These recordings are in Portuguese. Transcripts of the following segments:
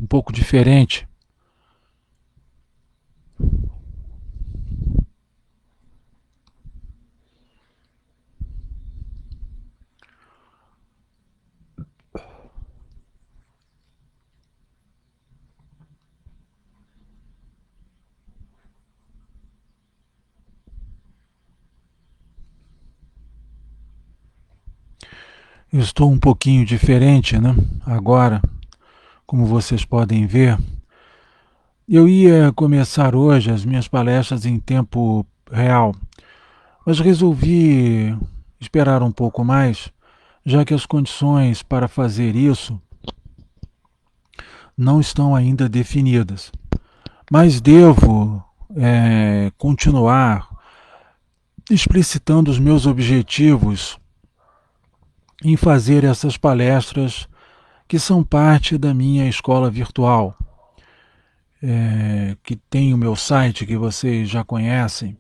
um pouco diferente. Eu estou um pouquinho diferente, né? Agora, como vocês podem ver, eu ia começar hoje as minhas palestras em tempo real, mas resolvi esperar um pouco mais, já que as condições para fazer isso não estão ainda definidas. Mas devo continuar explicitando os meus objetivos em fazer essas palestras que são parte da minha escola virtual, que tem o meu site que vocês já conhecem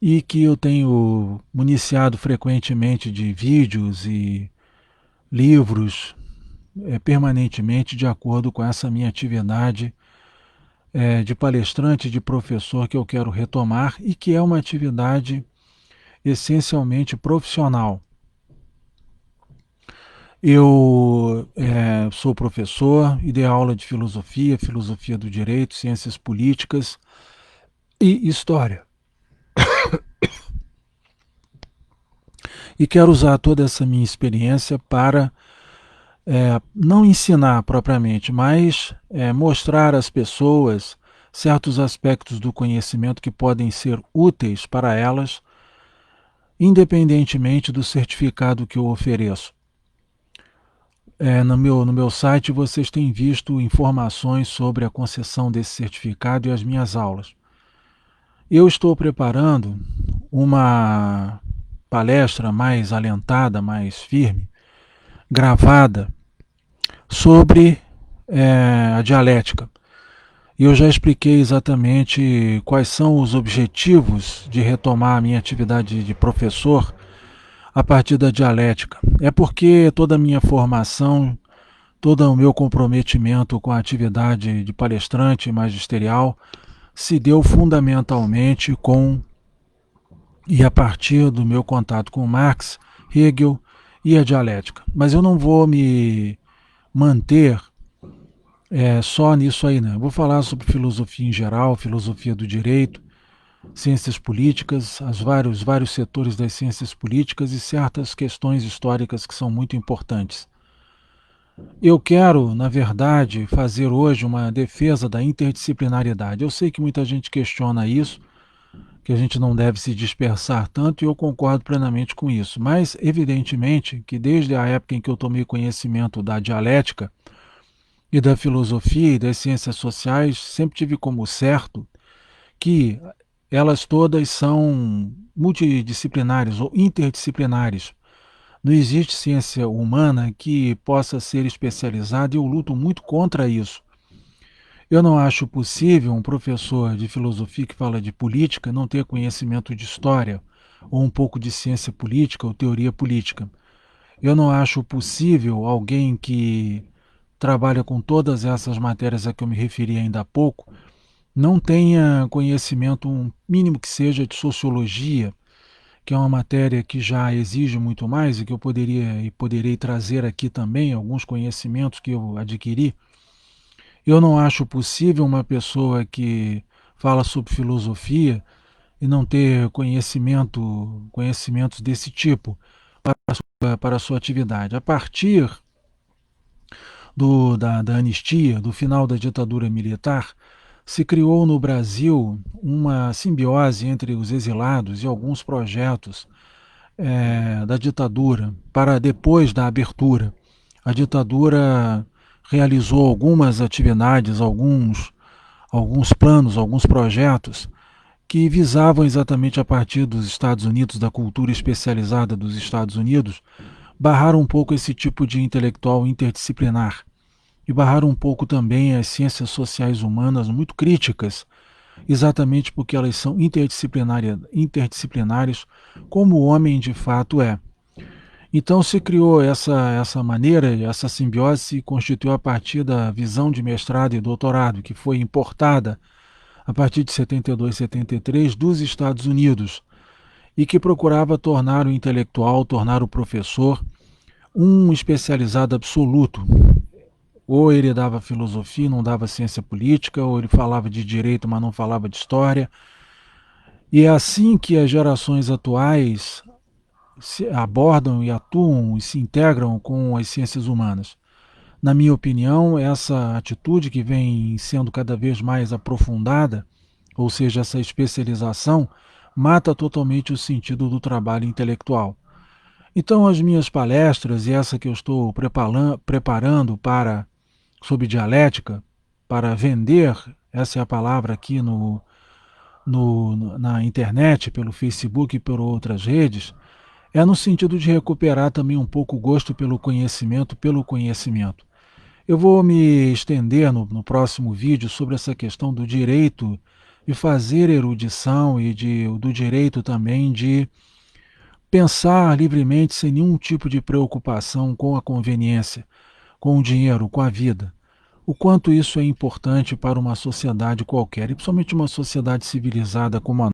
e que eu tenho municiado frequentemente de vídeos e livros permanentemente de acordo com essa minha atividade de palestrante, de professor que eu quero retomar e que é uma atividade essencialmente profissional. Eu sou professor e dei aula de filosofia, filosofia do direito, ciências políticas e história. E quero usar toda essa minha experiência para não ensinar propriamente, mas mostrar às pessoas certos aspectos do conhecimento que podem ser úteis para elas, independentemente do certificado que eu ofereço. No meu site vocês têm visto informações sobre a concessão desse certificado e as minhas aulas. Eu estou preparando uma palestra mais alentada, mais firme, gravada, sobre a dialética. E eu já expliquei exatamente quais são os objetivos de retomar a minha atividade de professor a partir da dialética. É porque toda a minha formação, todo o meu comprometimento com a atividade de palestrante magisterial se deu fundamentalmente com e a partir do meu contato com Marx, Hegel e a dialética. Mas eu não vou me manter só nisso aí, né? Eu vou falar sobre filosofia em geral, filosofia do direito, ciências políticas, vários setores das ciências políticas e certas questões históricas que são muito importantes. Eu quero, na verdade, fazer hoje uma defesa da interdisciplinaridade. Eu sei que muita gente questiona isso, que a gente não deve se dispersar tanto, e eu concordo plenamente com isso. Mas, evidentemente, que desde a época em que eu tomei conhecimento da dialética e da filosofia e das ciências sociais, sempre tive como certo que elas todas são multidisciplinares ou interdisciplinares. Não existe ciência humana que possa ser especializada e eu luto muito contra isso. Eu não acho possível um professor de filosofia que fala de política não ter conhecimento de história, ou um pouco de ciência política ou teoria política. Eu não acho possível alguém que trabalha com todas essas matérias a que eu me referi ainda há pouco não tenha conhecimento, um mínimo que seja, de sociologia, que é uma matéria que já exige muito mais e que eu poderia e poderei trazer aqui também alguns conhecimentos que eu adquiri. Eu não acho possível uma pessoa que fala sobre filosofia e não ter conhecimentos desse tipo para a sua atividade. A partir da anistia, do final da ditadura militar, se criou no Brasil uma simbiose entre os exilados e alguns projetos da ditadura para depois da abertura. A ditadura realizou algumas atividades, alguns planos, alguns projetos que visavam exatamente a partir dos Estados Unidos, da cultura especializada dos Estados Unidos, barrar um pouco esse tipo de intelectual interdisciplinar e barrar um pouco também as ciências sociais humanas muito críticas, exatamente porque elas são interdisciplinares, como o homem de fato é. Então se criou essa maneira, essa simbiose se constituiu a partir da visão de mestrado e doutorado, que foi importada a partir de 72, 73 dos Estados Unidos, e que procurava tornar o intelectual, tornar o professor um especializado absoluto. Ou ele dava filosofia, não dava ciência política, ou ele falava de direito, mas não falava de história. E é assim que as gerações atuais se abordam e atuam e se integram com as ciências humanas. Na minha opinião, essa atitude que vem sendo cada vez mais aprofundada, ou seja, essa especialização, mata totalmente o sentido do trabalho intelectual. Então, as minhas palestras, e essa que eu estou preparando para sobre dialética, para vender, essa é a palavra aqui na internet, pelo Facebook e por outras redes, é no sentido de recuperar também um pouco o gosto pelo conhecimento, pelo conhecimento. Eu vou me estender no próximo vídeo sobre essa questão do direito de fazer erudição e do direito também de pensar livremente sem nenhum tipo de preocupação com a conveniência, com o dinheiro, com a vida. O quanto isso é importante para uma sociedade qualquer, e principalmente uma sociedade civilizada como a